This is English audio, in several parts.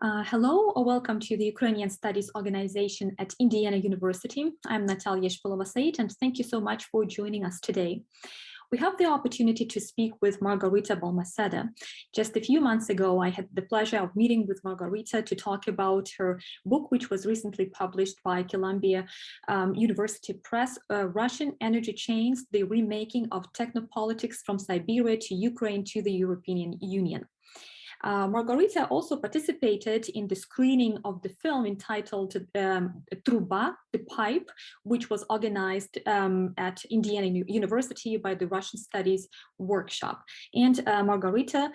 Hello, or welcome to the Ukrainian Studies Organization at Indiana University. I'm Natalia Balmaceda, and thank you so much for joining us today. We have the opportunity to speak with Margarita Balmaceda. Just a few months ago, I had the pleasure of meeting with Margarita to talk about her book, which was recently published by Columbia University Press, Russian Energy Chains, the Remaking of Technopolitics from Siberia to Ukraine to the European Union. Margarita also participated in the screening of the film entitled Truba, the Pipe, which was organized at Indiana University by the Russian Studies Workshop. And Margarita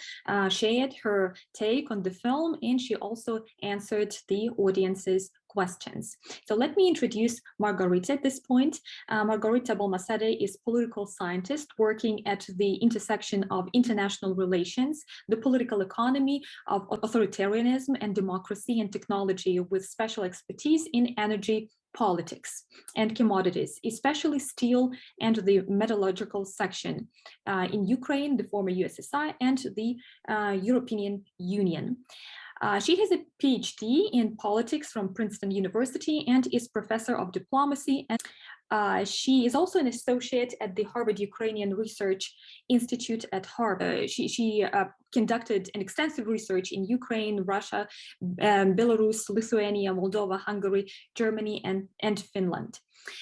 shared her take on the film, and she also answered the audience's questions. So let me introduce Margarita at this point. Margarita Balmaceda is political scientist working at the intersection of international relations, the political economy of authoritarianism and democracy and technology, with special expertise in energy politics and commodities, especially steel and the metallurgical section in Ukraine, the former USSR, and the European Union. She has a PhD in politics from Princeton University and is professor of diplomacy. And she is also an associate at the Harvard Ukrainian Research Institute at Harvard. She conducted an extensive research in Ukraine, Russia, Belarus, Lithuania, Moldova, Hungary, Germany, and Finland.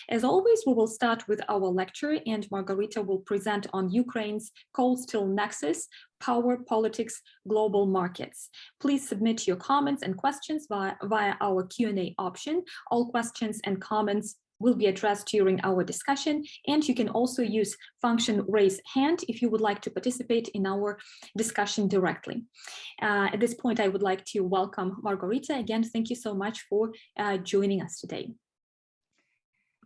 As always, we will start with our lecture, and Margarita will present on Ukraine's coal steel nexus, power, politics, global markets. Please submit your comments and questions via our Q&A option. All questions and comments will be addressed during our discussion, and you can also use function raise hand if you would like to participate in our discussion directly. At this point, I would like to welcome Margarita. Again, thank you so much for joining us today.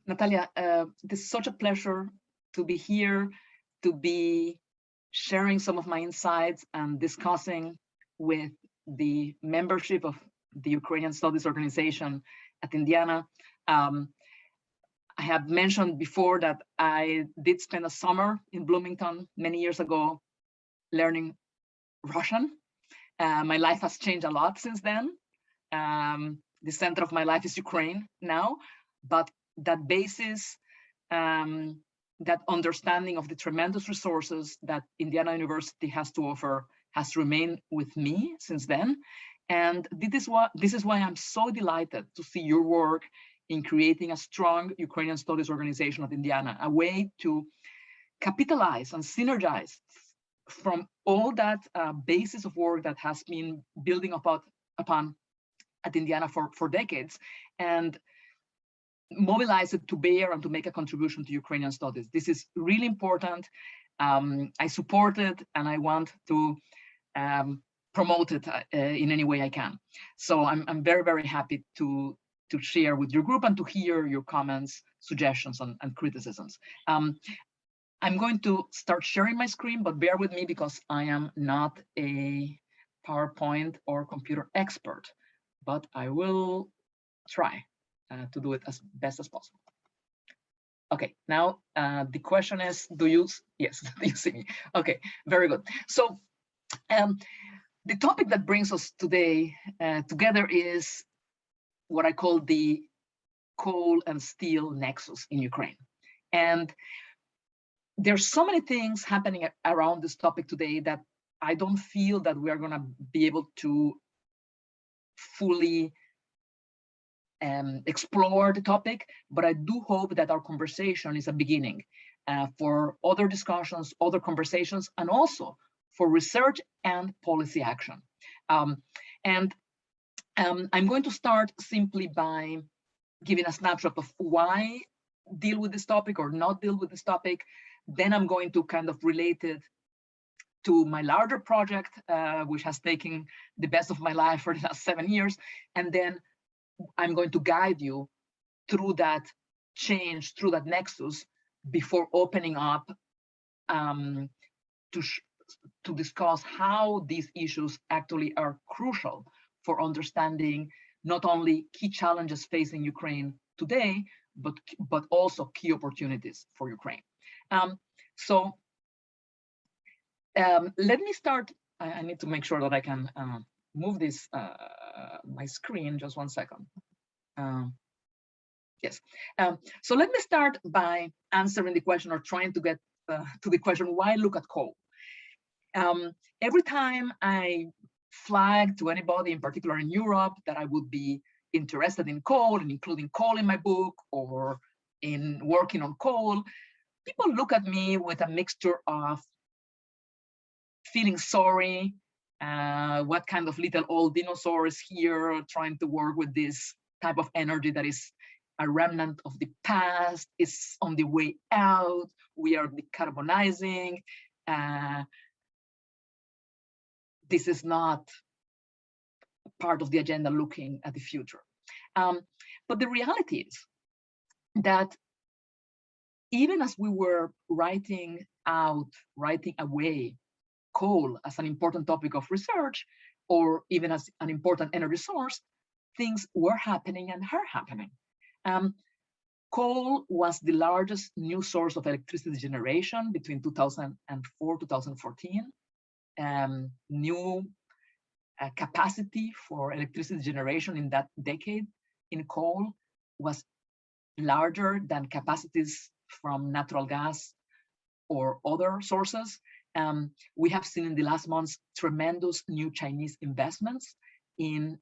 Natalia, it is such a pleasure to be here, to be sharing some of my insights and discussing with the membership of the Ukrainian Studies Organization at Indiana. I have mentioned before that I did spend a summer in Bloomington many years ago learning Russian. My life has changed a lot since then. The center of my life is Ukraine now, but that basis, that understanding of the tremendous resources that Indiana University has to offer has remained with me since then. And this is why I'm so delighted to see your work in creating a strong Ukrainian Studies Organization at Indiana, a way to capitalize and synergize from all that basis of work that has been building upon at Indiana for decades, and mobilize it to bear and to make a contribution to Ukrainian studies. This is really important. I support it, and I want to promote it in any way I can. So I'm very, very happy to share with your group and to hear your comments, suggestions, and criticisms. I'm going to start sharing my screen, but bear with me because I am not a PowerPoint or computer expert, but I will try to do it as best as possible. Okay, now the question is, yes, do you see me? Okay, very good. So the topic that brings us today together is what I call the coal and steel nexus in Ukraine. And there's so many things happening around this topic today that I don't feel that we are going to be able to fully explore the topic, but I do hope that our conversation is a beginning for other discussions, other conversations, and also for research and policy action. I'm going to start simply by giving a snapshot of why deal with this topic or not deal with this topic. Then I'm going to kind of relate it to my larger project, which has taken the best of my life for the last 7 years. And then I'm going to guide you through that change, through that nexus, before opening up to discuss how these issues actually are crucial for understanding not only key challenges facing Ukraine today, but also key opportunities for Ukraine. Let me start. I need to make sure that I can move this my screen, just one second. Yes. So let me start by answering the question, or trying to get to the question, why look at coal? Every time I flag to anybody, in particular in Europe, that I would be interested in coal and including coal in my book or in working on coal, people look at me with a mixture of feeling sorry, what kind of little old dinosaur is here trying to work with this type of energy that is a remnant of the past, is on the way out, we are decarbonizing. This is not part of the agenda looking at the future. But the reality is that even as we were writing away coal as an important topic of research, or even as an important energy source, things were happening and are happening. Coal was the largest new source of electricity generation between 2004 2014. New capacity for electricity generation in that decade in coal was larger than capacities from natural gas or other sources. We have seen in the last months tremendous new Chinese investments in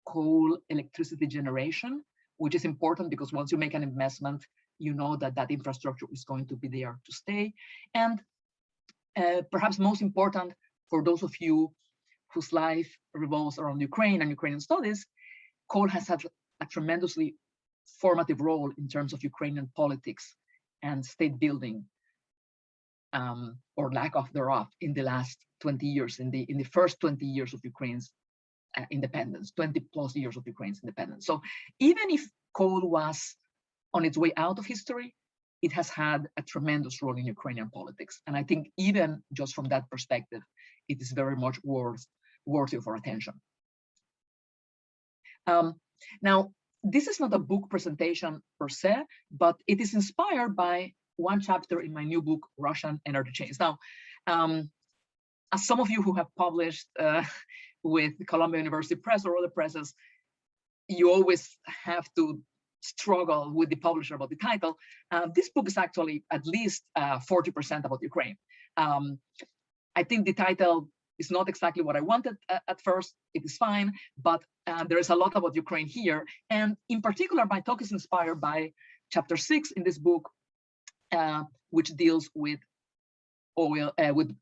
coal electricity generation, which is important because once you make an investment, you know that that infrastructure is going to be there to stay. And perhaps most important for those of you whose life revolves around Ukraine and Ukrainian studies, coal has had a tremendously formative role in terms of Ukrainian politics and state building, or lack of thereof, in the last 20 years, in the first 20 years of Ukraine's independence, 20 plus years of Ukraine's independence. So even if coal was on its way out of history, it has had a tremendous role in Ukrainian politics. And I think even just from that perspective, it is very much worthy of our attention. Now, this is not a book presentation per se, but it is inspired by one chapter in my new book, Russian Energy Chains. Now, as some of you who have published with Columbia University Press or other presses, you always have to struggle with the publisher about the title. This book is actually at least 40% about Ukraine. I think the title is not exactly what I wanted at first. It is fine, but there is a lot about Ukraine here. And in particular, my talk is inspired by chapter 6 in this book, which deals with oil, with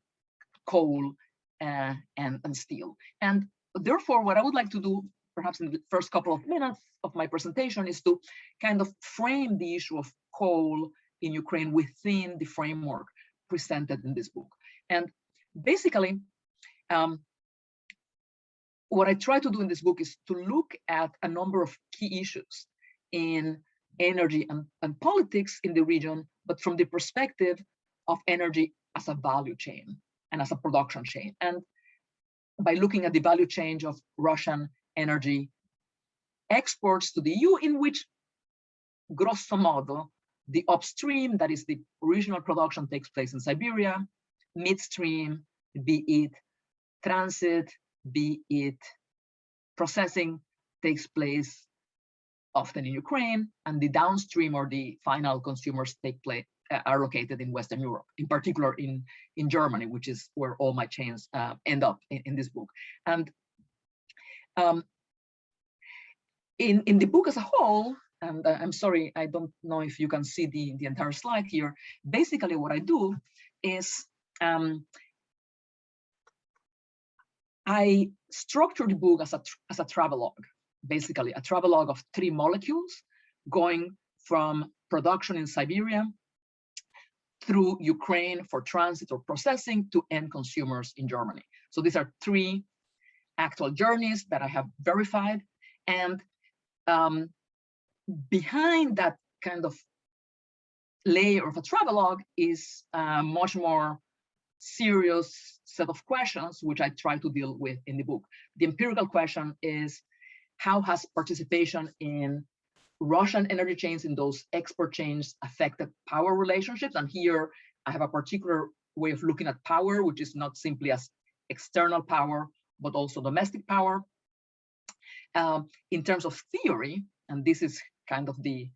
coal and steel. And therefore, what I would like to do, perhaps in the first couple of minutes of my presentation, is to kind of frame the issue of coal in Ukraine within the framework presented in this book. And basically, what I try to do in this book is to look at a number of key issues in energy and politics in the region, but from the perspective of energy as a value chain and as a production chain. And by looking at the value chain of Russian energy exports to the EU, in which, grosso modo, the upstream, that is the original production, takes place in Siberia, midstream, be it transit, be it processing, takes place often in Ukraine, and the downstream, or the final consumers, are located in Western Europe, in particular in Germany, which is where all my chains end up in this book. And in the book as a whole, and I'm sorry, I don't know if you can see the entire slide here. Basically, what I do is I structure the book as a travelogue, basically a travelogue of 3 molecules going from production in Siberia through Ukraine for transit or processing to end consumers in Germany. So these are 3 actual journeys that I have verified. And behind that kind of layer of a travelogue is a much more serious set of questions, which I try to deal with in the book. The empirical question is, how has participation in Russian energy chains, in those export chains, affected power relationships? And here I have a particular way of looking at power, which is not simply as external power, but also domestic power. In terms of theory, and this is kind of the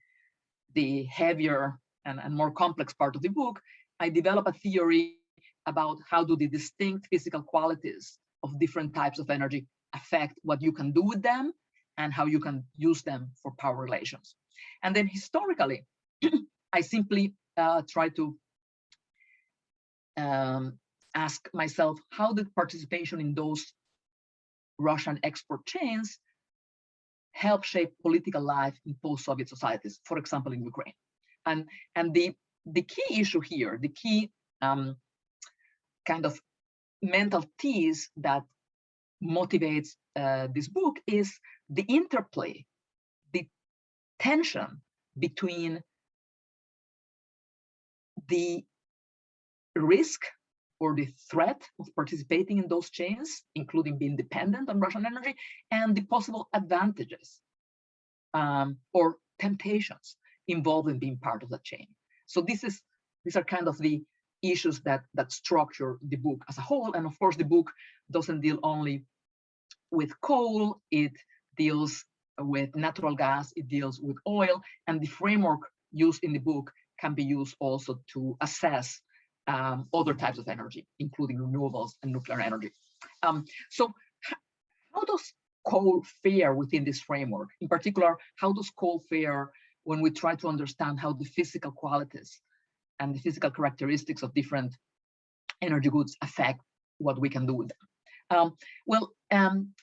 heavier and more complex part of the book, I develop a theory about how do the distinct physical qualities of different types of energy affect what you can do with them and how you can use them for power relations. And then historically, I simply try to ask myself, how did participation in those Russian export chains help shape political life in post-Soviet societies, for example, in Ukraine? And the key issue here, the key kind of mental tease that motivates this book is the interplay, the tension between the risk or the threat of participating in those chains, including being dependent on Russian energy, and the possible advantages or temptations involved in being part of the chain. So these are kind of the issues that structure the book as a whole. And of course, the book doesn't deal only with coal, it deals with natural gas, it deals with oil, and the framework used in the book can be used also to assess other types of energy, including renewables and nuclear energy. So how does coal fare within this framework? In particular, how does coal fare when we try to understand how the physical qualities and the physical characteristics of different energy goods affect what we can do with them?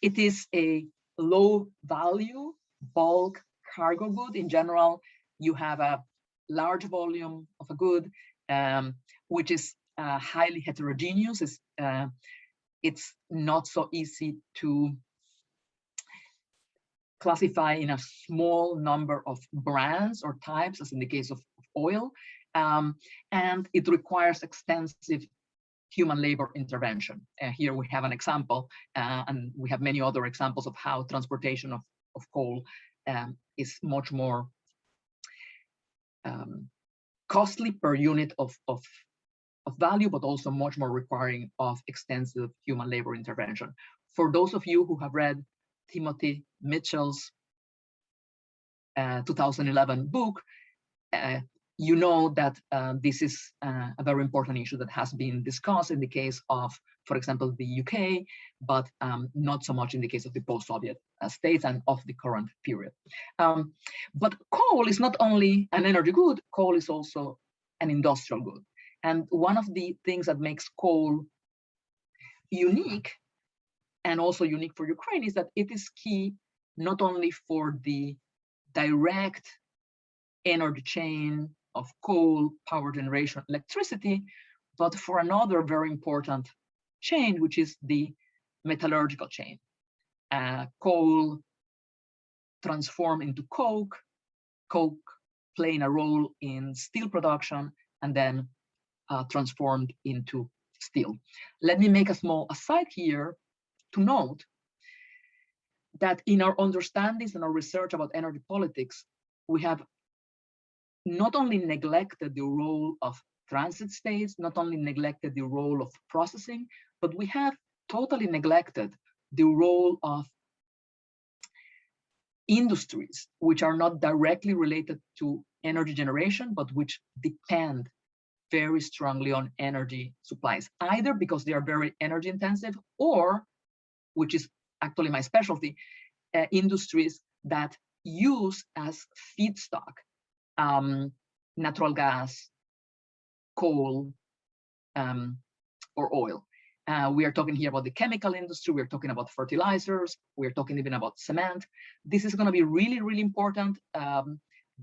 It is a low value bulk cargo good. In general, you have a large volume of a good, which is highly heterogeneous. It's not so easy to classify in a small number of brands or types, as in the case of oil, and it requires extensive human labor intervention. Here we have an example, and we have many other examples of how transportation of coal is much more costly per unit of value, but also much more requiring of extensive human labor intervention. For those of you who have read Timothy Mitchell's 2011 book, you know that this is a very important issue that has been discussed in the case of, for example, the UK, but not so much in the case of the post-Soviet states and of the current period. But coal is not only an energy good, coal is also an industrial good. And one of the things that makes coal unique, and also unique for Ukraine, is that it is key not only for the direct energy chain of coal, power generation, electricity, but for another very important chain, which is the metallurgical chain. Coal transformed into coke, coke playing a role in steel production, and then transformed into steel. Let me make a small aside here to note that in our understandings and our research about energy politics, we have not only neglected the role of transit states, not only neglected the role of processing, but we have totally neglected the role of industries, which are not directly related to energy generation, but which depend very strongly on energy supplies, either because they are very energy intensive, or, which is actually my specialty, industries that use as feedstock natural gas, coal, or oil. We are talking here about the chemical industry, we're talking about fertilizers, we're talking even about cement. This is going to be really, really important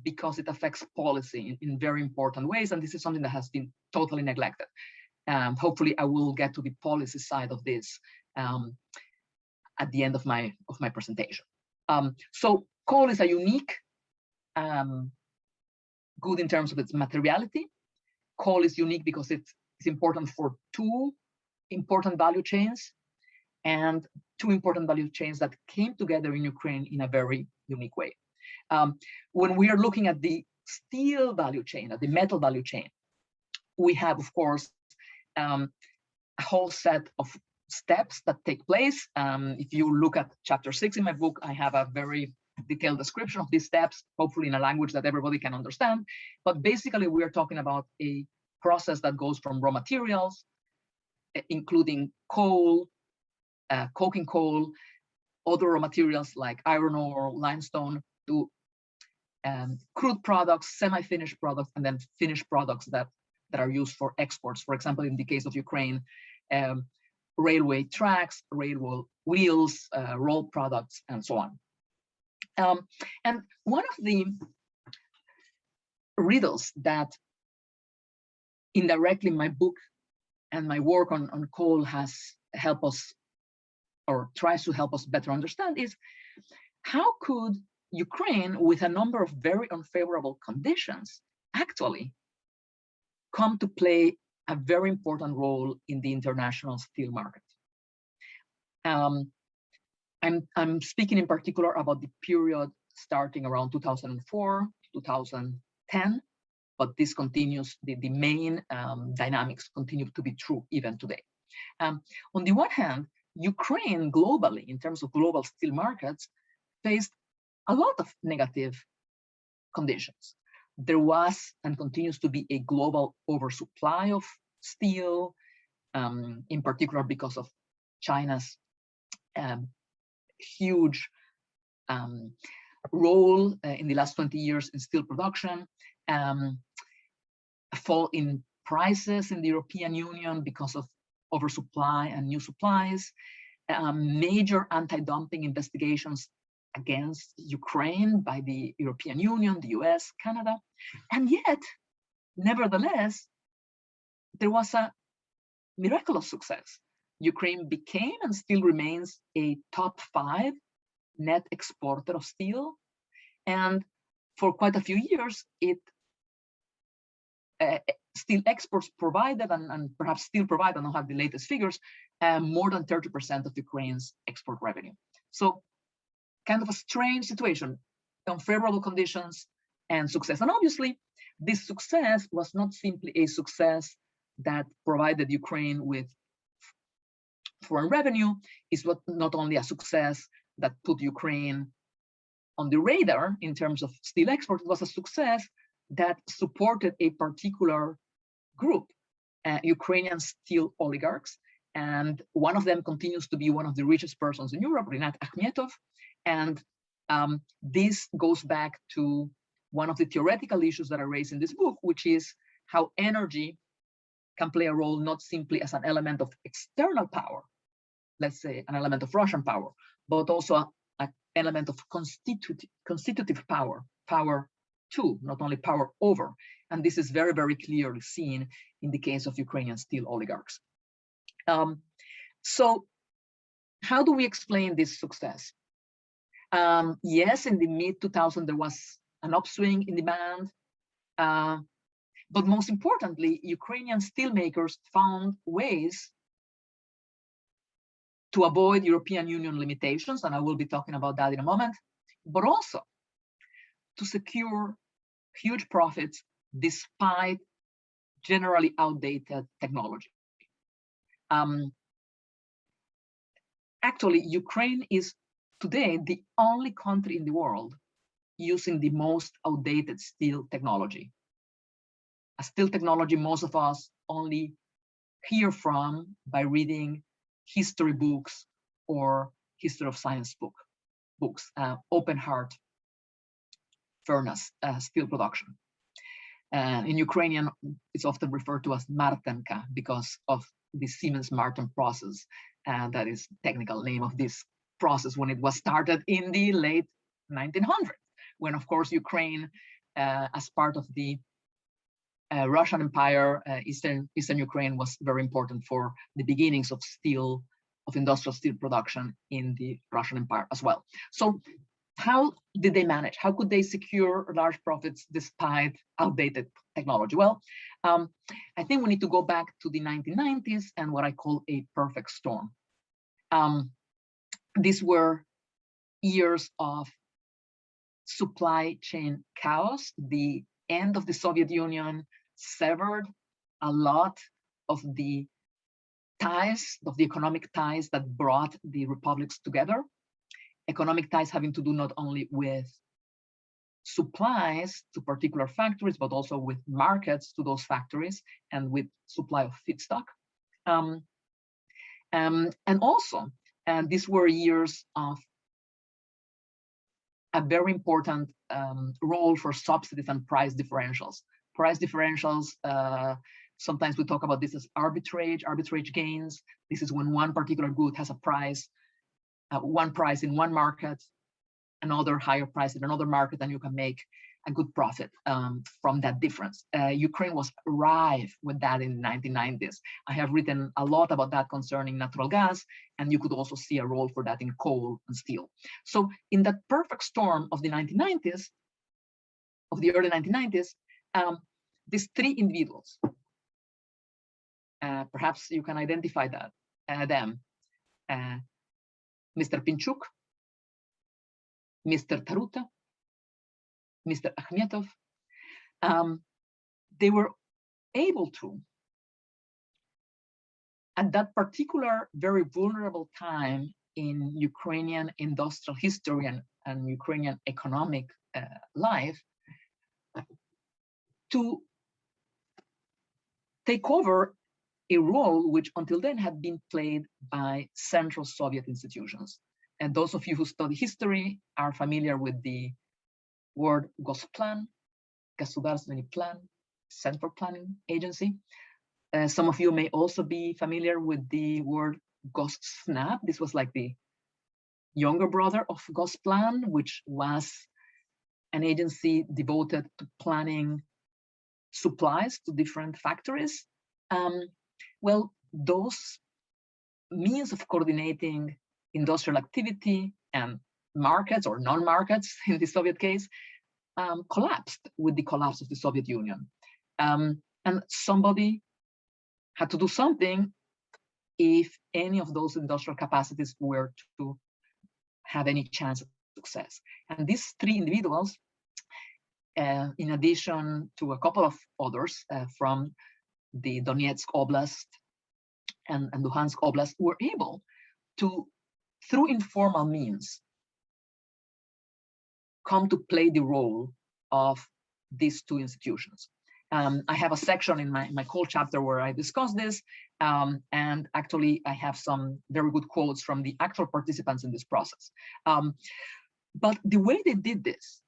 because it affects policy in very important ways, and this is something that has been totally neglected. Hopefully I will get to the policy side of this at the end of my presentation. So coal is a unique good in terms of its materiality. Coal is unique because it's important for two important value chains, and two important value chains that came together in Ukraine in a very unique way. When we are looking at the steel value chain, at the metal value chain, we have, of course, a whole set of steps that take place. If you look at chapter 6 in my book, I have a very detailed description of these steps, hopefully in a language that everybody can understand. But basically, we are talking about a process that goes from raw materials, including coal, coking coal, other raw materials like iron ore, limestone, to crude products, semi-finished products, and then finished products that are used for exports. For example, in the case of Ukraine, railway tracks, railway wheels, rolled products, and so on. And one of the riddles that indirectly my book and my work on coal has helped us, or tries to help us better understand, is how could Ukraine, with a number of very unfavorable conditions, actually come to play a very important role in the international steel market. I'm speaking in particular about the period starting around 2004, 2010, but this continues, the main dynamics continue to be true even today. On the one hand, Ukraine globally, in terms of global steel markets, faced a lot of negative conditions. There was and continues to be a global oversupply of steel, in particular because of China's huge role in the last 20 years in steel production, a fall in prices in the European Union because of oversupply and new supplies, major anti-dumping investigations against Ukraine by the European Union, the US, Canada. And yet, nevertheless, there was a miraculous success. Ukraine became and still remains a top 5 net exporter of steel. And for quite a few years, steel exports provided, and perhaps still provide, I don't have the latest figures, more than 30% of Ukraine's export revenue. So kind of a strange situation, unfavorable conditions and success. And obviously, this success was not simply a success that provided Ukraine with foreign revenue. It's not only a success that put Ukraine on the radar in terms of steel export, it was a success that supported a particular group, Ukrainian steel oligarchs. And one of them continues to be one of the richest persons in Europe, Rinat Akhmetov. And this goes back to one of the theoretical issues that are raised in this book, which is how energy can play a role not simply as an element of external power, let's say an element of Russian power, but also an element of constitutive power, power to, not only power over. And this is very, very clearly seen in the case of Ukrainian steel oligarchs. So how do we explain this success? Yes, in the mid-2000s, there was an upswing in demand. But most importantly, Ukrainian steelmakers found ways to avoid European Union limitations, and I will be talking about that in a moment, but also to secure huge profits despite generally outdated technology. Actually, Ukraine is today the only country in the world using the most outdated steel technology. A steel technology most of us only hear from by reading history books or history of science books, open heart furnace steel production. In Ukrainian, it's often referred to as Martenka because of the Siemens Martin process. And that is the technical name of this process when it was started in the late 1900s, when, of course, Ukraine, as part of the Russian Empire, Eastern Ukraine was very important for the beginnings of industrial steel production in the Russian Empire as well. So how did they manage? How could they secure large profits despite outdated technology? Well, I think we need to go back to the 1990s and what I call a perfect storm. These were years of supply chain chaos. The end of the Soviet Union severed a lot of the ties, of the economic ties that brought the republics together. Economic ties having to do not only with supplies to particular factories, but also with markets to those factories and with supply of feedstock. And also, these were years of a very important role for subsidies and price differentials. Price differentials, sometimes we talk about this as arbitrage gains. This is when one particular good has a price, one price in one market, another higher price in another market, and you can make a good profit from that difference. Ukraine was rife with that in the 1990s. I have written a lot about that concerning natural gas, and you could also see a role for that in coal and steel. So in that perfect storm of the 1990s, of the early 1990s, these three individuals, perhaps you can identify them, Mr. Pinchuk, Mr. Taruta, Mr. Akhmetov, they were able to, at that particular very vulnerable time in Ukrainian industrial history and Ukrainian economic life, to take over a role which until then had been played by Central Soviet institutions. And those of you who study history are familiar with the word Gosplan, Государственный plan, Central Planning Agency. Some of you may also be familiar with the word Gossnab. This was like the younger brother of Gosplan, which was an agency devoted to planning supplies to different factories. Well, those means of coordinating industrial activity and markets or non-markets in the Soviet case collapsed with the collapse of the Soviet Union. And somebody had to do something if any of those industrial capacities were to have any chance of success. And these three individuals, in addition to a couple of others from the Donetsk Oblast and Luhansk Oblast, were able to, through informal means, come to play the role of these two institutions. I have a section in my whole chapter where I discuss this, and actually I have some very good quotes from the actual participants in this process. But the way they did this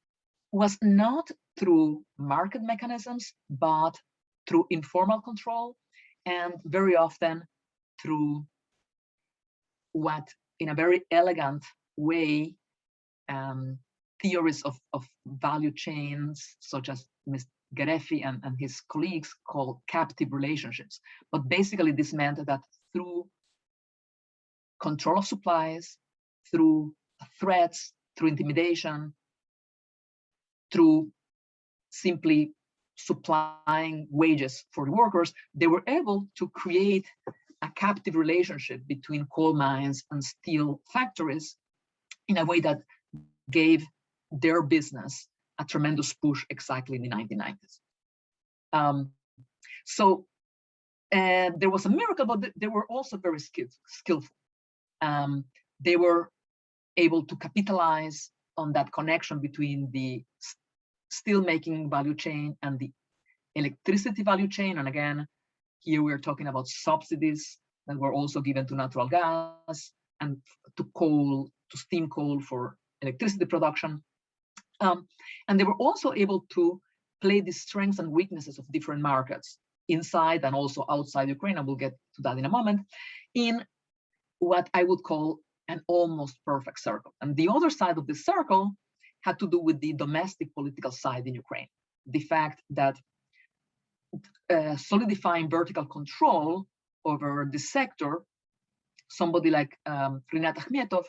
was not through market mechanisms, but through informal control, and very often through what, in a very elegant way, theories of value chains, such as Mr. Gerefi and his colleagues, call captive relationships. But basically this meant that through control of supplies, through threats, through intimidation, through simply supplying wages for the workers, they were able to create a captive relationship between coal mines and steel factories in a way that gave their business a tremendous push exactly in the 1990s. So there was a miracle, but they were also very skillful. They were able to capitalize on that connection between the steel-making value chain and the electricity value chain. And again, here we're talking about subsidies that were also given to natural gas and to coal, to steam coal for electricity production. And they were also able to play the strengths and weaknesses of different markets inside and also outside Ukraine, and we'll get to that in a moment, in what I would call an almost perfect circle. And the other side of the circle had to do with the domestic political side in Ukraine. The fact that solidifying vertical control over the sector, somebody like Rinat Akhmetov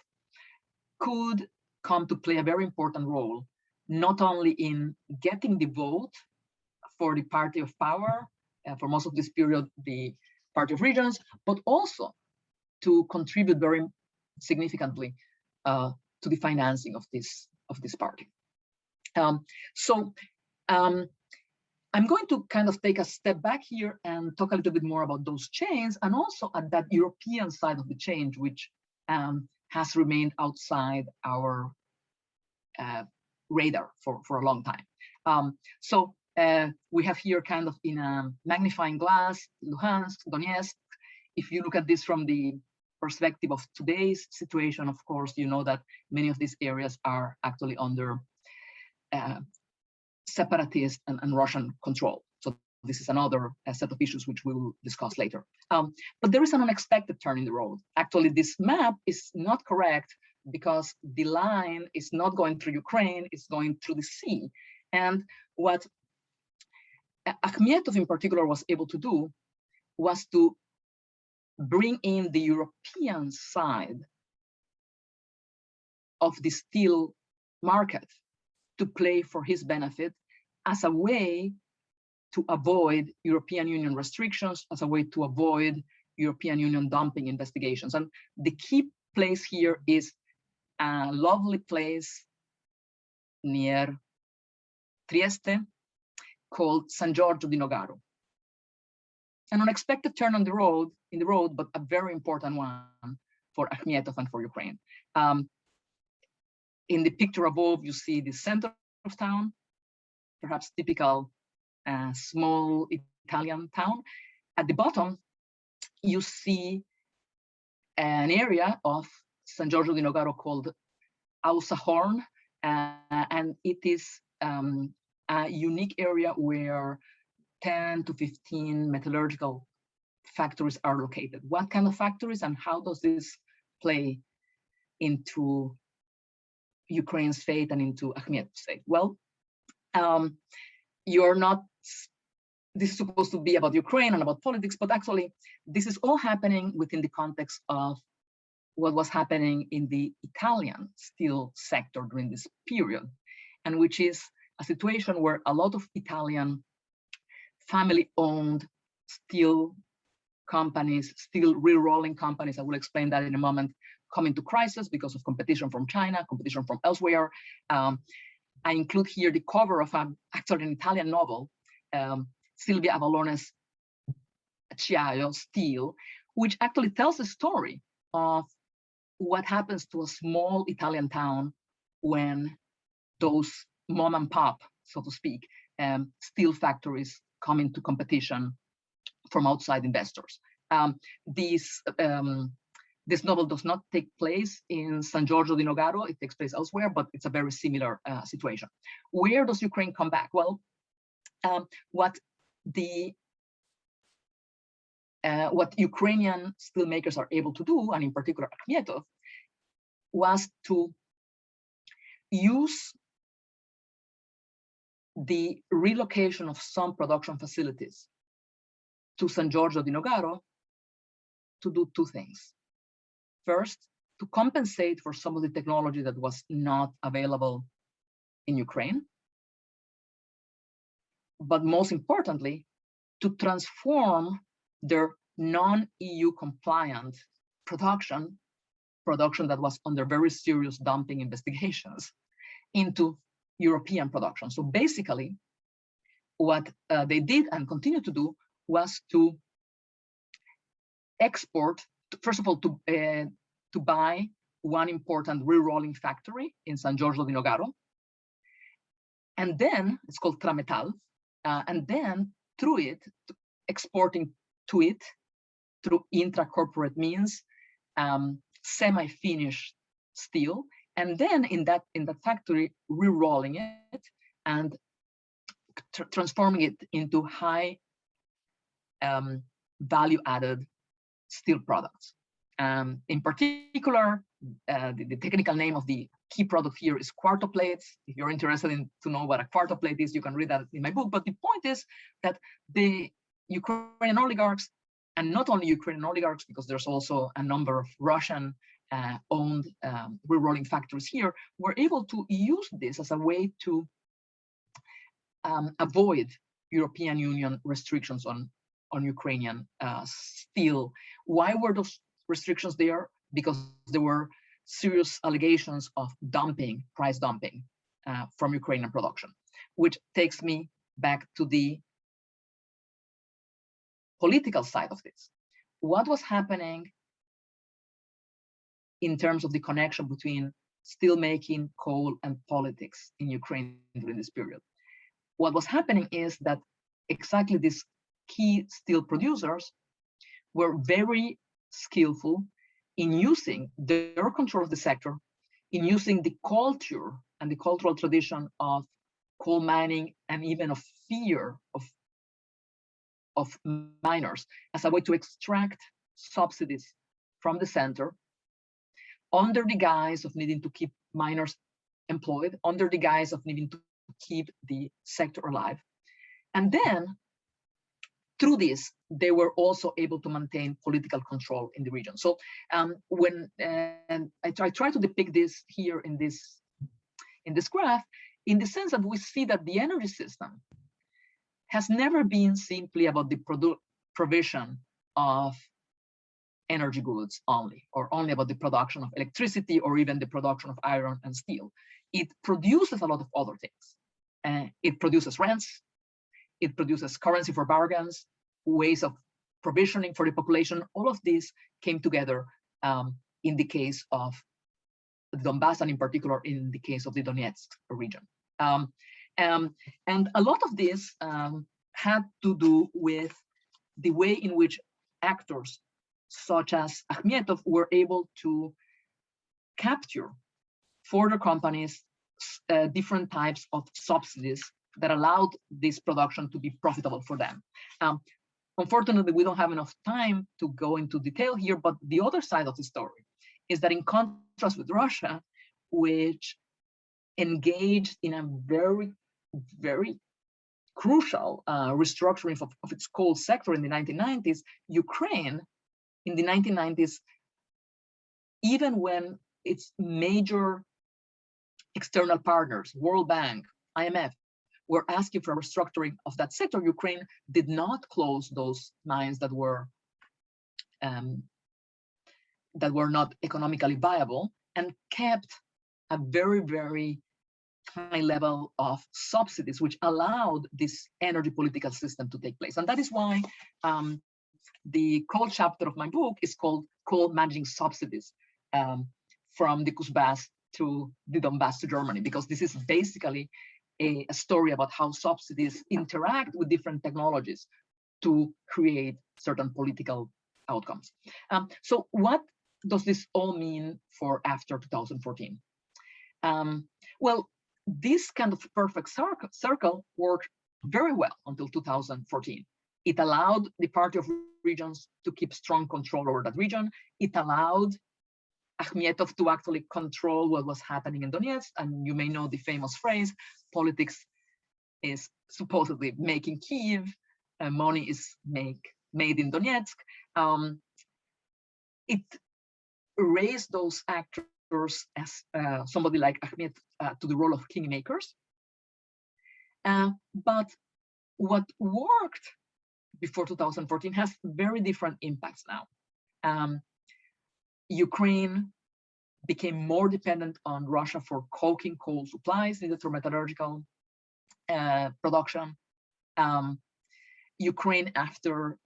could come to play a very important role, not only in getting the vote for the party of power, for most of this period, the party of regions, but also to contribute very significantly to the financing of this party. I'm going to kind of take a step back here and talk a little bit more about those chains, and also at that European side of the chain, which has remained outside our radar for a long time. So we have here kind of in a magnifying glass, Luhansk, Donetsk. If you look at this from the perspective of today's situation, of course, you know that many of these areas are actually under separatist and Russian control. So this is another set of issues which we will discuss later. But there is an unexpected turn in the road. Actually, this map is not correct because the line is not going through Ukraine, it's going through the sea. And what Akhmetov in particular was able to do was to bring in the European side of the steel market to play for his benefit as a way to avoid European Union restrictions, as a way to avoid European Union dumping investigations. And the key place here is a lovely place near Trieste called San Giorgio di Nogaro. An unexpected turn on the road, but a very important one for Akhmetov and for Ukraine. In the picture above, you see the center of town, perhaps typical small Italian town. At the bottom, you see an area of San Giorgio di Nogaro called Ausahorn, and it is a unique area where 10 to 15 metallurgical factories are located. What kind of factories, and how does this play into Ukraine's fate and into Akhmetov's fate? Well, you're not, this is supposed to be about Ukraine and about politics, but actually this is all happening within the context of what was happening in the Italian steel sector during this period, and which is a situation where a lot of Italian family-owned steel companies, steel re-rolling companies, I will explain that in a moment, come into crisis because of competition from China, competition from elsewhere. I include here the cover of actually an Italian novel, Silvia Avallone's Acciaio, Steel, which actually tells a story of what happens to a small Italian town when those mom and pop, so to speak, steel factories come into competition from outside investors. This novel does not take place in San Giorgio di Nogaro, it takes place elsewhere, but it's a very similar situation. Where does Ukraine come back? Well, what Ukrainian steelmakers are able to do, and in particular Akhmetov, was to use the relocation of some production facilities to San Giorgio di Nogaro to do two things. First, to compensate for some of the technology that was not available in Ukraine, but most importantly, to transform their non-EU compliant production that was under very serious dumping investigations, into European production. So basically, what they did and continue to do was to export, first of all, to buy one important re-rolling factory in San Giorgio di Nogaro, and then it's called Trametal, and then through it, exporting to it through intra-corporate means, semi-finished steel, and then in that factory re-rolling it and transforming it into high value-added steel products. In particular, the technical name of the key product here is quarto plates. If you're interested to know what a quarto plate is, you can read that in my book. But the point is that the Ukrainian oligarchs, and not only Ukrainian oligarchs, because there's also a number of Russian owned re-rolling factories here, were able to use this as a way to avoid European Union restrictions on Ukrainian steel. Why were those restrictions there? Because there were serious allegations of dumping, price dumping from Ukrainian production, which takes me back to the political side of this. What was happening in terms of the connection between steelmaking, coal, and politics in Ukraine during this period? What was happening is that exactly these key steel producers were very skillful in using their control of the sector, in using the culture and the cultural tradition of coal mining and even of fear of miners as a way to extract subsidies from the center under the guise of needing to keep miners employed, under the guise of needing to keep the sector alive. And then through this, they were also able to maintain political control in the region. So when I try to depict this here in this graph, in the sense that we see that the energy system has never been simply about the provision of energy goods only, or only about the production of electricity, or even the production of iron and steel. It produces a lot of other things. It produces rents, it produces currency for bargains, ways of provisioning for the population. All of this came together in the case of Donbass, and in particular in the case of the Donetsk region. And a lot of this had to do with the way in which actors such as Akhmetov were able to capture for the companies different types of subsidies that allowed this production to be profitable for them. Unfortunately, we don't have enough time to go into detail here, but the other side of the story is that in contrast with Russia, which engaged in a very, very crucial restructuring of its coal sector in the 1990s, Ukraine in the 1990s, even when its major external partners, World Bank, IMF, were asking for a restructuring of that sector, Ukraine did not close those mines that were not economically viable, and kept a very, very high level of subsidies, which allowed this energy political system to take place. And that is why the coal chapter of my book is called Coal Managing Subsidies, from the Kuzbass to the Donbass to Germany, because this is basically a story about how subsidies interact with different technologies to create certain political outcomes. So what does this all mean for after 2014? Well, this kind of perfect circle worked very well until 2014. It allowed the Party of Regions to keep strong control over that region. It allowed Akhmetov to actually control what was happening in Donetsk. And you may know the famous phrase, politics is supposedly making Kyiv, money is made in Donetsk. It raised those actors as somebody like Akhmet to the role of kingmakers. But what worked before 2014 has very different impacts now. Ukraine became more dependent on Russia for coking coal supplies needed for metallurgical production. Ukraine, after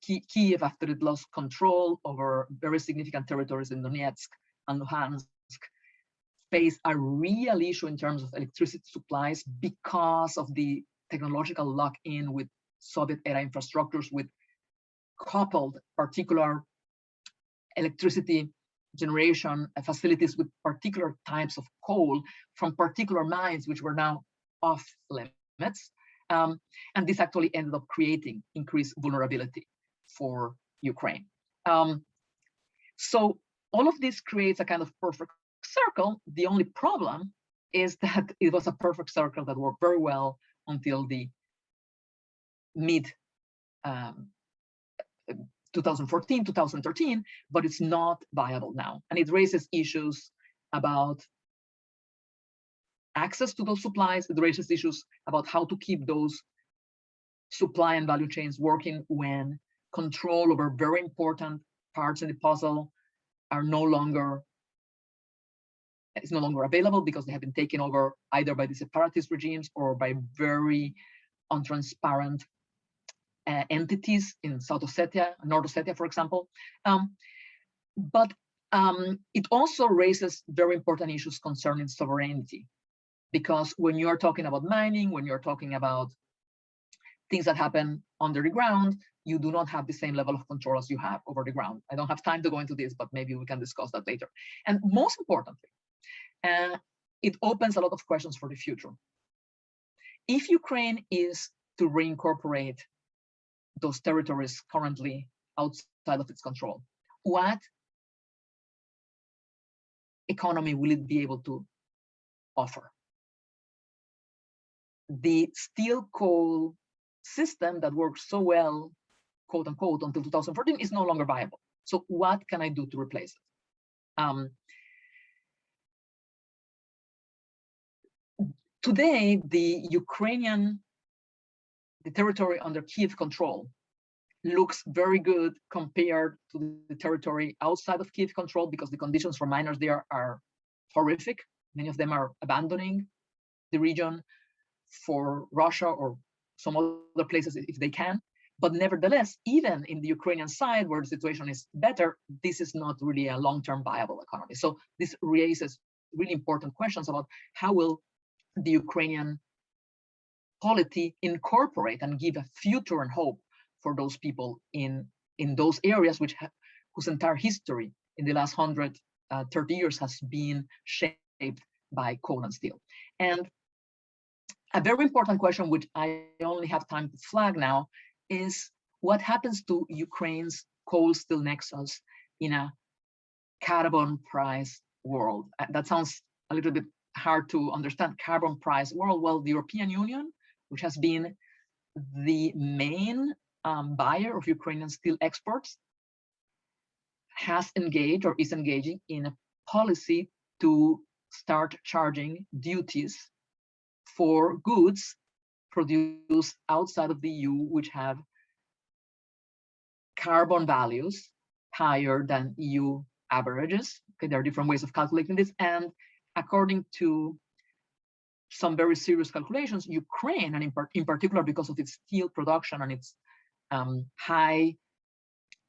Kyiv, after it lost control over very significant territories in Donetsk and Luhansk, faced a real issue in terms of electricity supplies because of the technological lock-in with Soviet-era infrastructures, with coupled particular electricity generation facilities with particular types of coal from particular mines, which were now off limits. And this actually ended up creating increased vulnerability for Ukraine. So all of this creates a kind of perfect circle. The only problem is that it was a perfect circle that worked very well until the mid 2014, 2013, but it's not viable now. And it raises issues about access to those supplies. It raises issues about how to keep those supply and value chains working when control over very important parts in the puzzle are no longer available because they have been taken over either by the separatist regimes or by very untransparent entities in South Ossetia, North Ossetia, for example. But it also raises very important issues concerning sovereignty, because when you're talking about mining, when you're talking about things that happen under the ground, you do not have the same level of control as you have over the ground. I don't have time to go into this, but maybe we can discuss that later. And most importantly, it opens a lot of questions for the future. If Ukraine is to reincorporate those territories currently outside of its control, what economy will it be able to offer? The steel coal system that worked so well, quote unquote, until 2014 is no longer viable. So what can I do to replace it? Today, the territory under Kiev control looks very good compared to the territory outside of Kiev control, because the conditions for miners there are horrific. Many of them are abandoning the region for Russia or some other places if they can. But nevertheless, even in the Ukrainian side where the situation is better, this is not really a long-term viable economy. So this raises really important questions about how will the Ukrainian polity incorporate and give a future and hope for those people in those areas whose entire history in the last 130 years has been shaped by coal and steel. And a very important question, which I only have time to flag now, is what happens to Ukraine's coal steel nexus in a carbon price world? That sounds a little bit hard to understand. Carbon price world. Well, the European Union, which has been the main buyer of Ukrainian steel exports, has engaged or is engaging in a policy to start charging duties for goods produced outside of the EU, which have carbon values higher than EU averages. Okay, there are different ways of calculating this, and according to some very serious calculations, Ukraine, and in particular because of its steel production and its high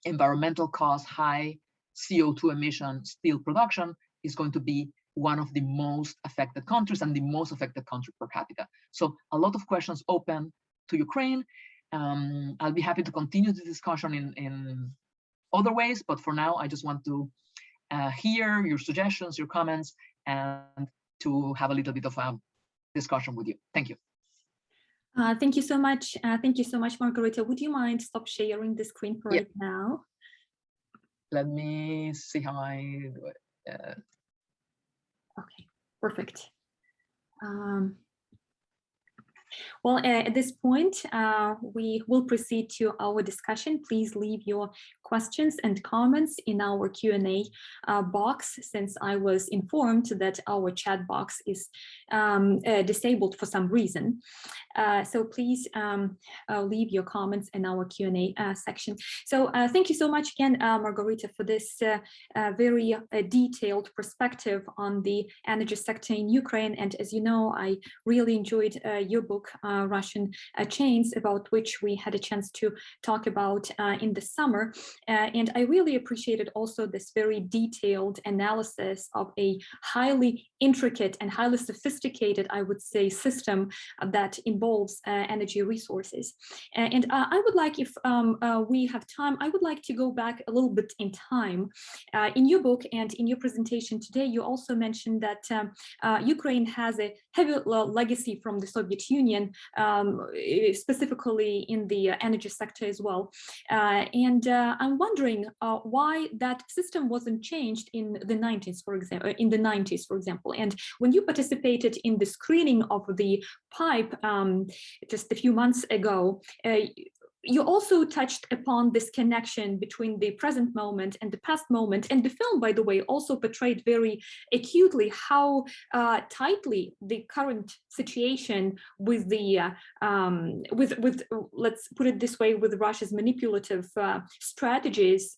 environmental costs, high CO2 emission steel production, is going to be one of the most affected countries and the most affected country per capita. So a lot of questions open to Ukraine. I'll be happy to continue the discussion in other ways, but for now, I just want to hear your suggestions, your comments, and to have a little bit of a discussion with you. Thank you. Thank you so much. Thank you so much, Margarita. Would you mind stop sharing the screen for right now? Let me see how I do it. Okay, perfect. Well, at this point, we will proceed to our discussion. Please leave your questions and comments in our Q&A box, since I was informed that our chat box is disabled for some reason. So please leave your comments in our Q&A section. So thank you so much again, Margarita, for this very detailed perspective on the energy sector in Ukraine. And as you know, I really enjoyed your book, Russian Chains, about which we had a chance to talk about in the summer. And I really appreciated also this very detailed analysis of a highly intricate and highly sophisticated, I would say, system that involves energy resources. And I would like, if we have time, I would like to go back a little bit in time. In your book and in your presentation today, you also mentioned that Ukraine has a heavy legacy from the Soviet Union, specifically in the energy sector as well. And I'm wondering why that system wasn't changed in the 90s, for example. And when you participated in the screening of the pipe just a few months ago, you also touched upon this connection between the present moment and the past moment, and the film, by the way, also portrayed very acutely how tightly the current situation with the let's put it this way, with Russia's manipulative strategies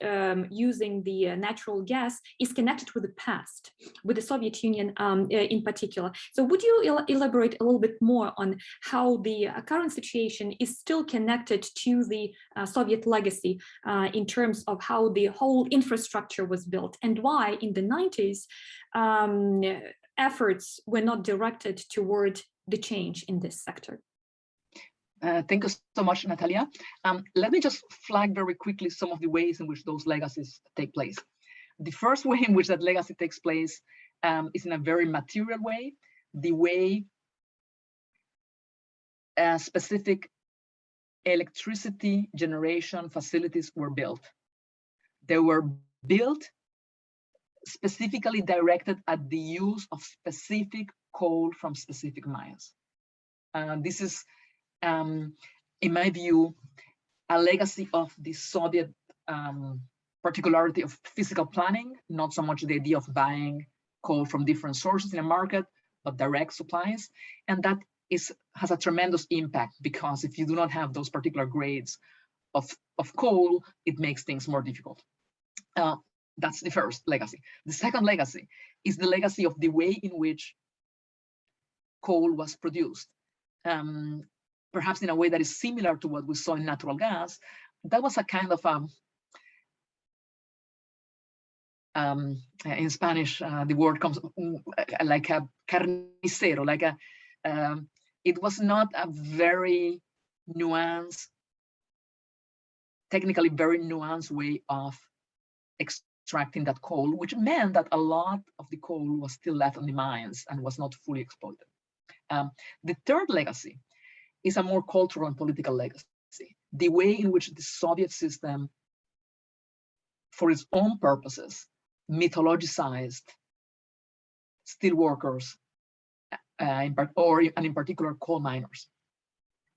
using the natural gas is connected with the past, with the Soviet Union in particular. So would you elaborate a little bit more on how the current situation is still connected to the Soviet legacy in terms of how the whole infrastructure was built, and why in the 90s efforts were not directed toward the change in this sector? Thank you so much, Natalia. Let me just flag very quickly some of the ways in which those legacies take place. The first way in which that legacy takes place is in a very material way, the way specific electricity generation facilities were built. They were built specifically directed at the use of specific coal from specific mines. This is, in my view, a legacy of the Soviet particularity of physical planning, not so much the idea of buying coal from different sources in a market, but direct supplies. And that has a tremendous impact, because if you do not have those particular grades of coal, it makes things more difficult. That's the first legacy. The second legacy is the legacy of the way in which coal was produced. Perhaps in a way that is similar to what we saw in natural gas. That was a kind of, in Spanish, the word comes like a carnicero, like a, it was not a very nuanced, technically very nuanced way of extracting that coal, which meant that a lot of the coal was still left on the mines and was not fully exploited. The third legacy is a more cultural and political legacy. The way in which the Soviet system, for its own purposes, mythologized steel workers, and in particular coal miners,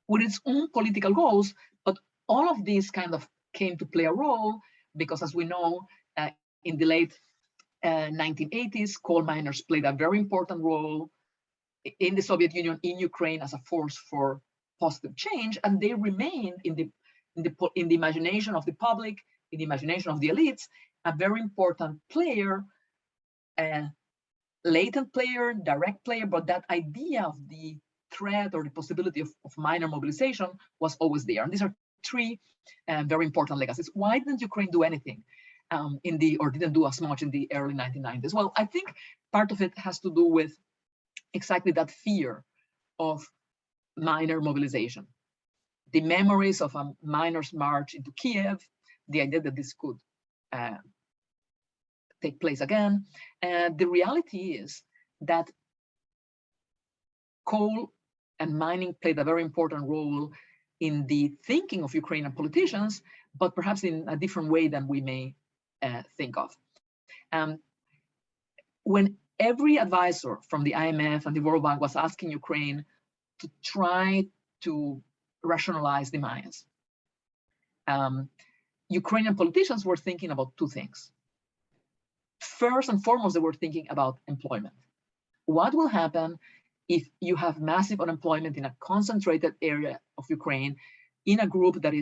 with its own political goals. But all of these kind of came to play a role because, as we know, in the late 1980s, coal miners played a very important role in the Soviet Union, in Ukraine, as a force for positive change, and they remained in the imagination of the public, in the imagination of the elites, a very important player, latent player, direct player, but that idea of the threat or the possibility of minor mobilization was always there. And these are three very important legacies. Why didn't Ukraine do anything or didn't do as much in the early 1990s? Well, I think part of it has to do with exactly that fear of minor mobilization. The memories of a miners' march into Kiev, the idea that this could take place again. And the reality is that coal and mining played a very important role in the thinking of Ukrainian politicians, but perhaps in a different way than we may think of. When every advisor from the IMF and the World Bank was asking Ukraine to try to rationalize the mines, Ukrainian politicians were thinking about two things. First and foremost, they were thinking about employment. What will happen if you have massive unemployment in a concentrated area of Ukraine, in a group that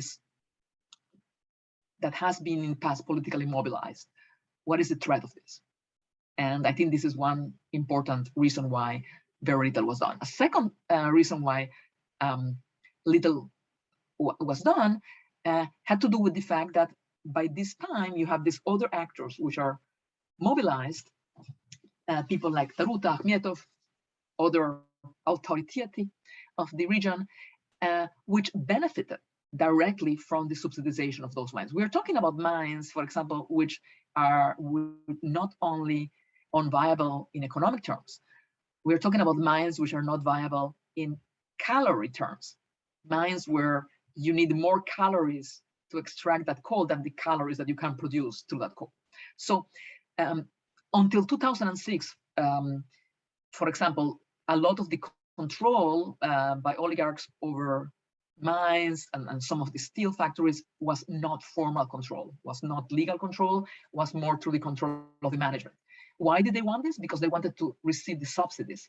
has been in the past politically mobilized? What is the threat of this? And I think this is one important reason why very little was done. A second reason why little was done had to do with the fact that by this time you have these other actors which are mobilized, people like Taruta, Akhmetov, other authority of the region, which benefited directly from the subsidization of those mines. We're talking about mines, for example, which are not only unviable in economic terms. We're talking about mines which are not viable in calorie terms. Mines where you need more calories to extract that coal than the calories that you can produce through that coal. So until 2006, for example, a lot of the control by oligarchs over mines and some of the steel factories was not formal control, was not legal control, was more through the control of the management. Why did they want this? Because they wanted to receive the subsidies,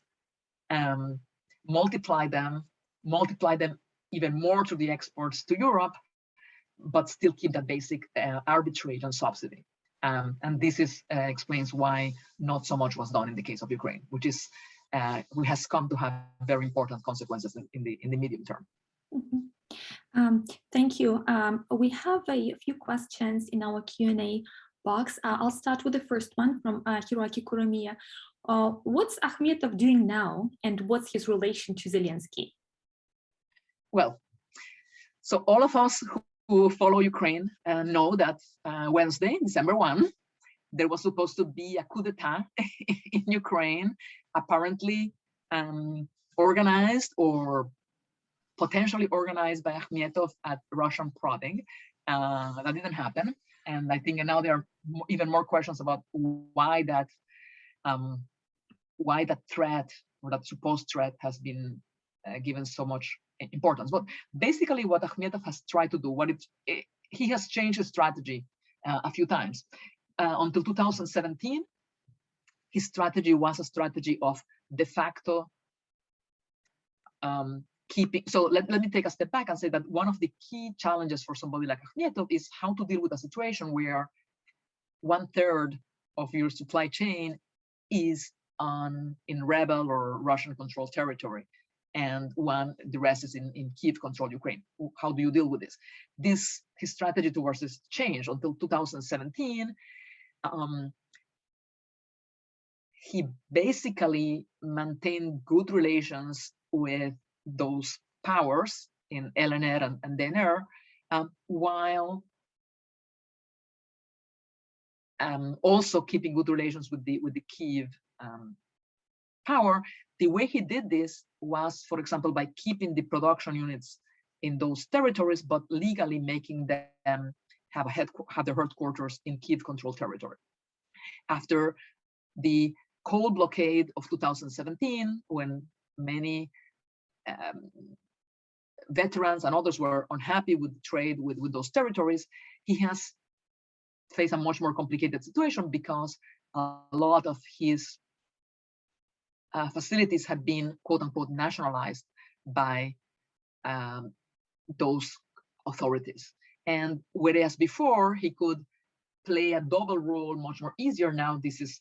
multiply them even more through the exports to Europe, but still keep that basic arbitrage and subsidy. And this explains why not so much was done in the case of Ukraine, which has come to have very important consequences in the medium term. Mm-hmm. Thank you. We have a few questions in our Q&A box. I'll start with the first one from Hiroaki Kuromiya. What's Akhmetov doing now, and what's his relation to Zelensky? Well, so all of us who follow Ukraine know that Wednesday, December 1, there was supposed to be a coup d'etat in Ukraine, apparently organized or potentially organized by Akhmetov at Russian prodding. That didn't happen. And I think now there are even more questions about why that threat or that supposed threat has been given so much importance. But basically what Akhmetov has tried to do, he has changed his strategy a few times. Until 2017, his strategy was a strategy of de facto keeping. So let me take a step back and say that one of the key challenges for somebody like Akhmetov is how to deal with a situation where 1/3 of your supply chain is in rebel or Russian-controlled territory, and the rest is in Kiev-controlled Ukraine. How do you deal with this? His strategy towards this changed until 2017. He basically maintained good relations with those powers in LNR and DNR, while also keeping good relations with the Kiev power. The way he did this was, for example, by keeping the production units in those territories, but legally making them have their headquarters in Kiev-controlled territory. After the cold blockade of 2017, when many veterans and others were unhappy with the trade with those territories, he has faced a much more complicated situation because a lot of his facilities had been quote unquote nationalized by those authorities. And whereas before he could play a double role much more easier, now this is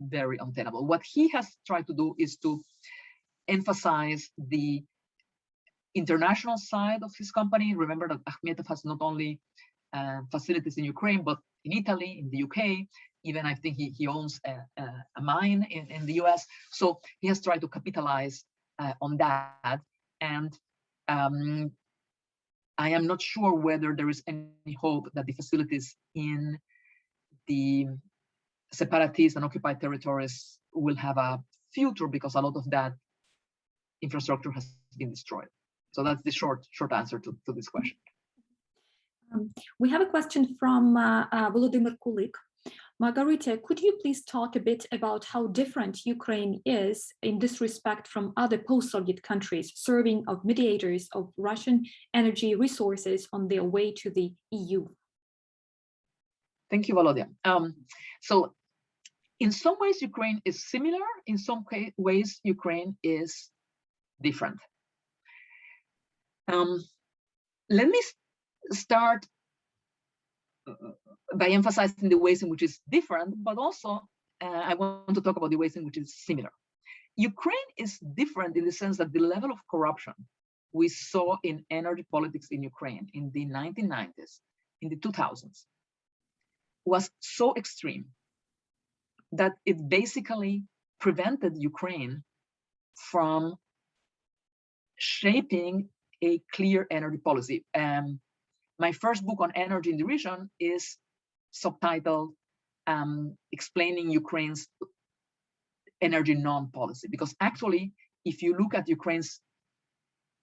very untenable. What he has tried to do is to emphasize the international side of his company. Remember that Akhmetov has not only facilities in Ukraine, but in Italy, in the UK, even I think he owns a mine in the US. So he has tried to capitalize on that. And I am not sure whether there is any hope that the facilities in the separatist and occupied territories will have a future, because a lot of that infrastructure has been destroyed. So that's the short answer to this question. We have a question from Volodymyr Kulik. Margarita, could you please talk a bit about how different Ukraine is in this respect from other post-Soviet countries serving of mediators of Russian energy resources on their way to the EU? Thank you, Volodya. So in some ways, Ukraine is similar. In some ways, Ukraine is different. Let me start by emphasizing the ways in which it's different, but also I want to talk about the ways in which it's similar. Ukraine is different in the sense that the level of corruption we saw in energy politics in Ukraine in the 1990s, in the 2000s, was so extreme that it basically prevented Ukraine from shaping a clear energy policy. My first book on energy in the region is subtitled Explaining Ukraine's Energy Non-Policy, because actually, if you look at Ukraine's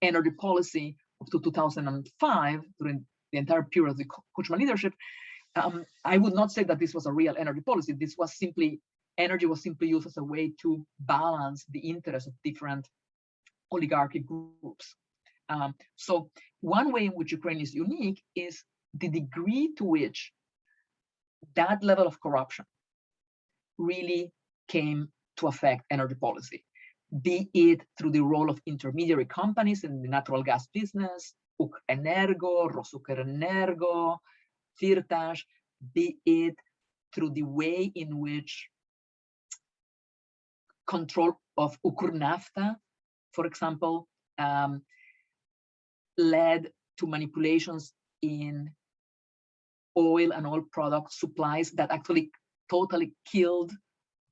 energy policy up to 2005, during the entire period of the Kuchma leadership, I would not say that this was a real energy policy. This was simply, energy was simply used as a way to balance the interests of different oligarchic groups. So one way in which Ukraine is unique is the degree to which that level of corruption really came to affect energy policy, be it through the role of intermediary companies in the natural gas business, UkrEnergo, RosUkrEnergo, Firtash, be it through the way in which control of Ukernafta, for example, led to manipulations in oil and oil product supplies that actually totally killed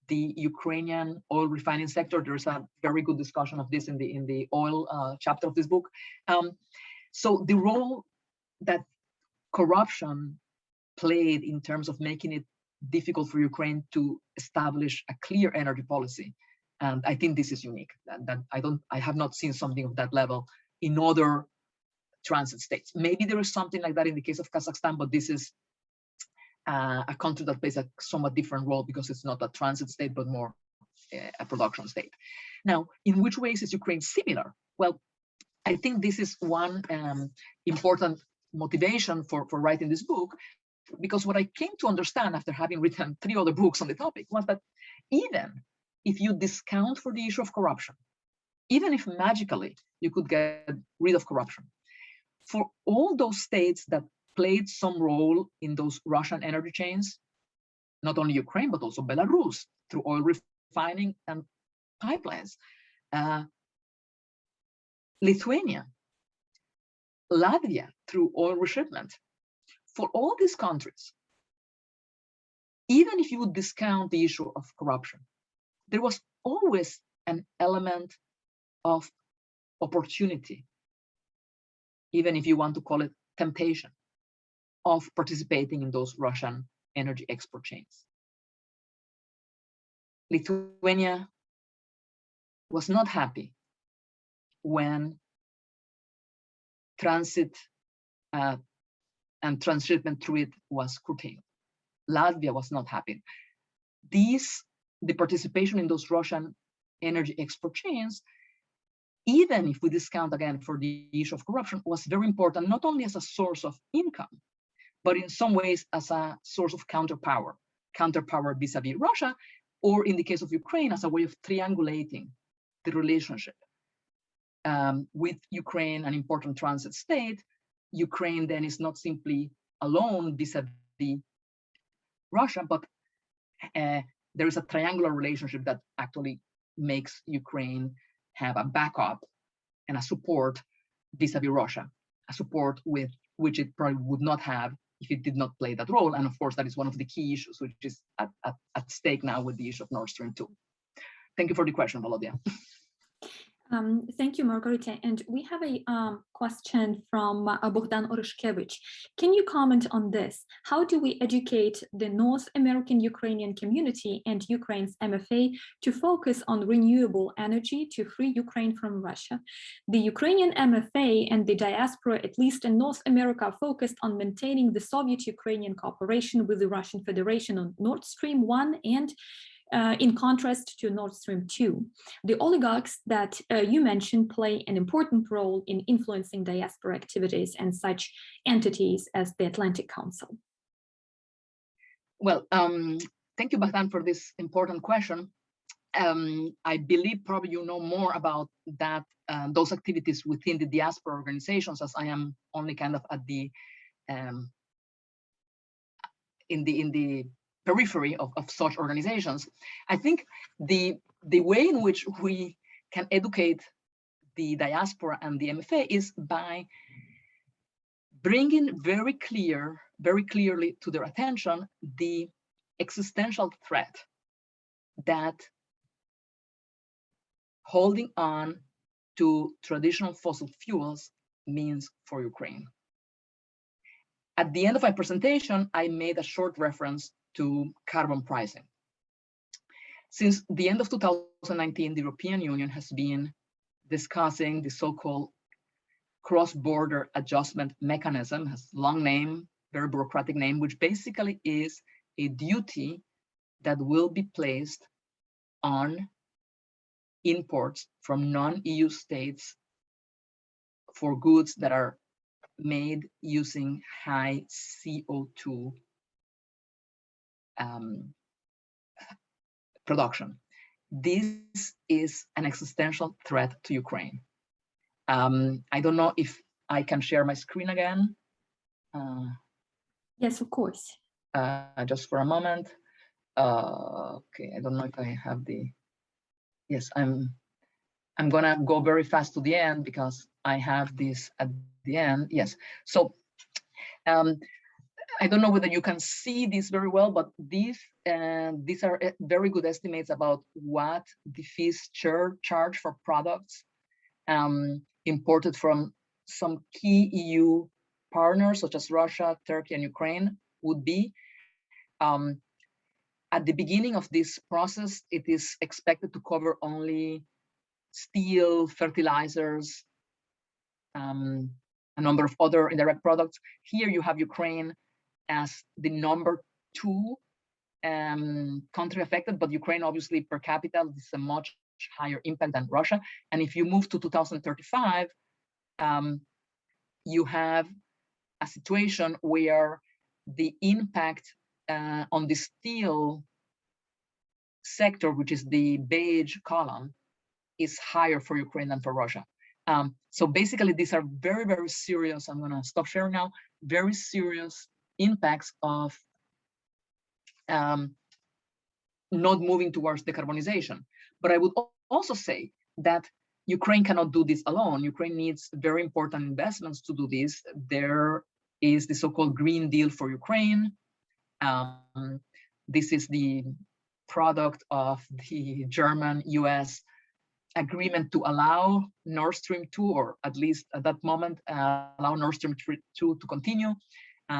the Ukrainian oil refining sector. There's a very good discussion of this in the oil chapter of this book. So the role that corruption played in terms of making it difficult for Ukraine to establish a clear energy policy, and I think this is unique. I have not seen something of that level in other transit states. Maybe there is something like that in the case of Kazakhstan, but this is a country that plays a somewhat different role because it's not a transit state, but more a production state. Now, in which ways is Ukraine similar? Well, I think this is one important motivation for writing this book, because what I came to understand after having written 3 other books on the topic was that even if you discount for the issue of corruption, even if magically you could get rid of corruption, for all those states that played some role in those Russian energy chains, not only Ukraine, but also Belarus through oil refining and pipelines, Lithuania, Latvia through oil reshipment. For all these countries, even if you would discount the issue of corruption, there was always an element of opportunity, even if you want to call it temptation, of participating in those Russian energy export chains. Lithuania was not happy when transit and transshipment through it was curtailed. Latvia was not happy. The participation in those Russian energy export chains, even if we discount again for the issue of corruption, was very important, not only as a source of income, but in some ways as a source of counterpower vis-a-vis Russia, or in the case of Ukraine, as a way of triangulating the relationship with Ukraine, an important transit state. Ukraine then is not simply alone vis-a-vis Russia, but there is a triangular relationship that actually makes Ukraine have a backup and a support vis-a-vis Russia, a support with which it probably would not have if it did not play that role. And of course, that is one of the key issues which is at stake now with the issue of Nord Stream 2. Thank you for the question, Volodya. Thank you, Margarita. And we have a question from Bogdan Oreshkevich. Can you comment on this? How do we educate the North American Ukrainian community and Ukraine's MFA to focus on renewable energy to free Ukraine from Russia? The Ukrainian MFA and the diaspora, at least in North America, focused on maintaining the Soviet-Ukrainian cooperation with the Russian Federation on Nord Stream 1 and in contrast to Nord Stream 2. The oligarchs that you mentioned play an important role in influencing diaspora activities and such entities as the Atlantic Council. Well, thank you, Bogdan, for this important question. I believe probably you know more about that, those activities within the diaspora organizations, as I am only kind of at the in the periphery of such organizations. I think the way in which we can educate the diaspora and the MFA is by bringing very clearly to their attention the existential threat that holding on to traditional fossil fuels means for Ukraine. At the end of my presentation, I made a short reference to carbon pricing. Since the end of 2019, the European Union has been discussing the so-called cross-border adjustment mechanism, has a long name, very bureaucratic name, which basically is a duty that will be placed on imports from non-EU states for goods that are made using high CO2 production. This is an existential threat to Ukraine. I don't know if I can share my screen again. Yes, of course. Just for a moment. Okay, I don't know if I have the. Yes, I'm gonna go very fast to the end because I have this at the end. Yes, so I don't know whether you can see this very well, but these are very good estimates about what the fees charge for products imported from some key EU partners such as Russia, Turkey, and Ukraine would be. At the beginning of this process, it is expected to cover only steel, fertilizers, a number of other indirect products. Here you have Ukraine as the number 2 country affected, but Ukraine obviously per capita is a much higher impact than Russia. And if you move to 2035, you have a situation where the impact on the steel sector, which is the beige column, is higher for Ukraine than for Russia. So basically, these are very, very serious. I'm going to stop sharing now. Very serious impacts of not moving towards decarbonization. But I would also say that Ukraine cannot do this alone. Ukraine needs very important investments to do this. There is the so-called Green Deal for Ukraine. This is the product of the German-US agreement to allow Nord Stream 2, or at least at that moment, allow Nord Stream 2 to continue.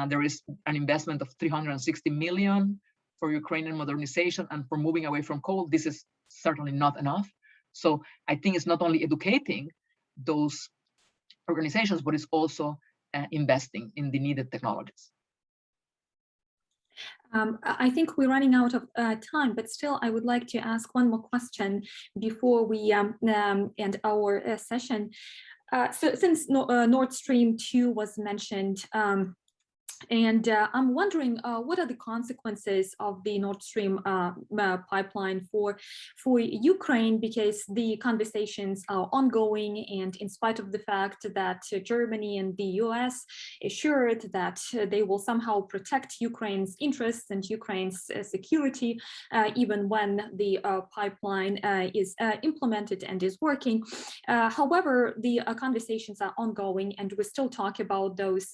There is an investment of 360 million for Ukrainian modernization and for moving away from coal. This is certainly not enough. So I think it's not only educating those organizations, but it's also investing in the needed technologies. I think we're running out of time, but still I would like to ask one more question before we end our session. So since Nord Stream 2 was mentioned, and I'm wondering what are the consequences of the Nord Stream pipeline for Ukraine, because the conversations are ongoing, and in spite of the fact that Germany and the US assured that they will somehow protect Ukraine's interests and Ukraine's security, even when the pipeline is implemented and is working. However, the conversations are ongoing, and we still talk about those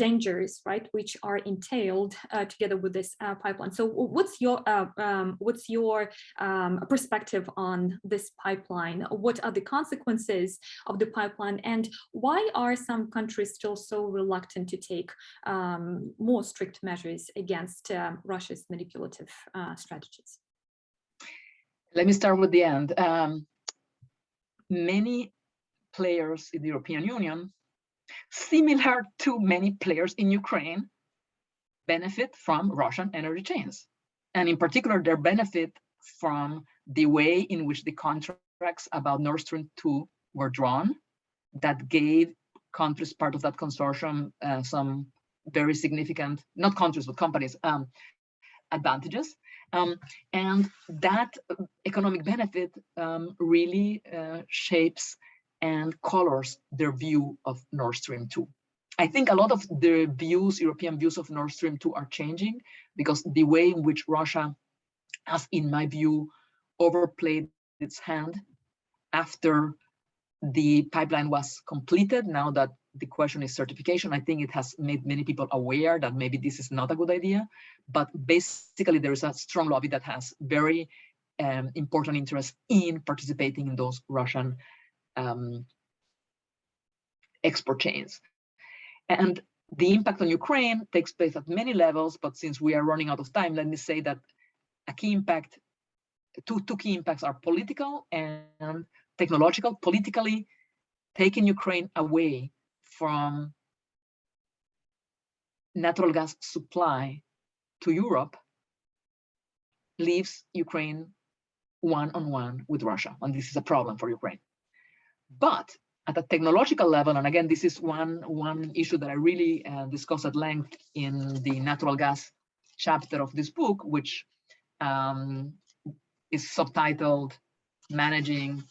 dangers, right, which are entailed together with this pipeline. So what's your perspective on this pipeline? What are the consequences of the pipeline, and why are some countries still so reluctant to take more strict measures against Russia's manipulative strategies? Let me start with the end. Many players in the European Union, similar to many players in Ukraine, benefit from Russian energy chains. And in particular, they benefit from the way in which the contracts about Nord Stream 2 were drawn, that gave countries part of that consortium some very significant, not countries, but companies, advantages. And that economic benefit really shapes and colors their view of Nord Stream 2. I think a lot of the views, European views of Nord Stream 2 are changing, because the way in which Russia has, in my view, overplayed its hand after the pipeline was completed, now that the question is certification, I think it has made many people aware that maybe this is not a good idea. But basically, there is a strong lobby that has very important interest in participating in those Russian export chains. And the impact on Ukraine takes place at many levels, but since we are running out of time, let me say that a key impact, two key impacts are political and technological. Politically, taking Ukraine away from natural gas supply to Europe leaves Ukraine one-on-one with Russia, and this is a problem for Ukraine. But at a technological level, and again, this is one issue that I really discuss at length in the natural gas chapter of this book, which is subtitled Managing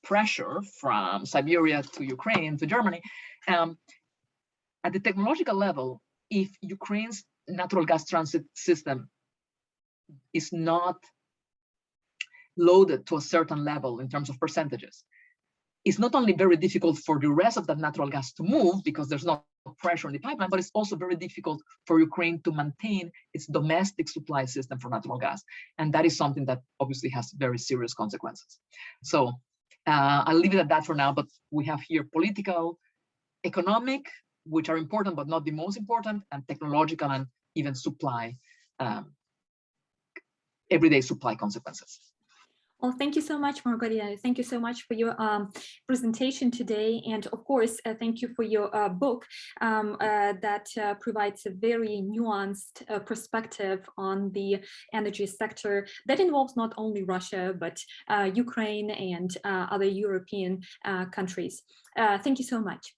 Pressure from Siberia to Ukraine to Germany. At the technological level, if Ukraine's natural gas transit system is not loaded to a certain level in terms of percentages, it's not only very difficult for the rest of that natural gas to move because there's no pressure in the pipeline, but it's also very difficult for Ukraine to maintain its domestic supply system for natural gas. And that is something that obviously has very serious consequences. So I'll leave it at that for now, but we have here political, economic, which are important, but not the most important, and technological and even supply, everyday supply consequences. Well, thank you so much, Margarita. Thank you so much for your presentation today. And of course, thank you for your book that provides a very nuanced perspective on the energy sector that involves not only Russia, but Ukraine and other European countries. Thank you so much.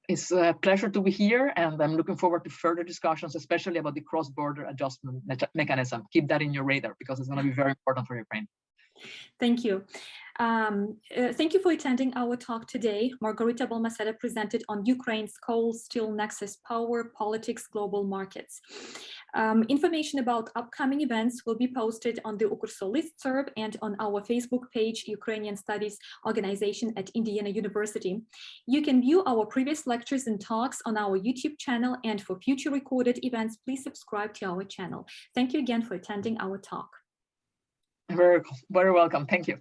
It's a pleasure to be here, and I'm looking forward to further discussions, especially about the cross-border adjustment mechanism. Keep that in your radar because it's going to be very important for Ukraine. Thank you. Thank you for attending our talk today. Margarita Balmaceda presented on Ukraine's coal, steel nexus, power, politics, global markets. Information about upcoming events will be posted on the UkrSO listserv and on our Facebook page, Ukrainian Studies Organization at Indiana University. You can view our previous lectures and talks on our YouTube channel, and for future recorded events, please subscribe to our channel. Thank you again for attending our talk. Very welcome. Thank you.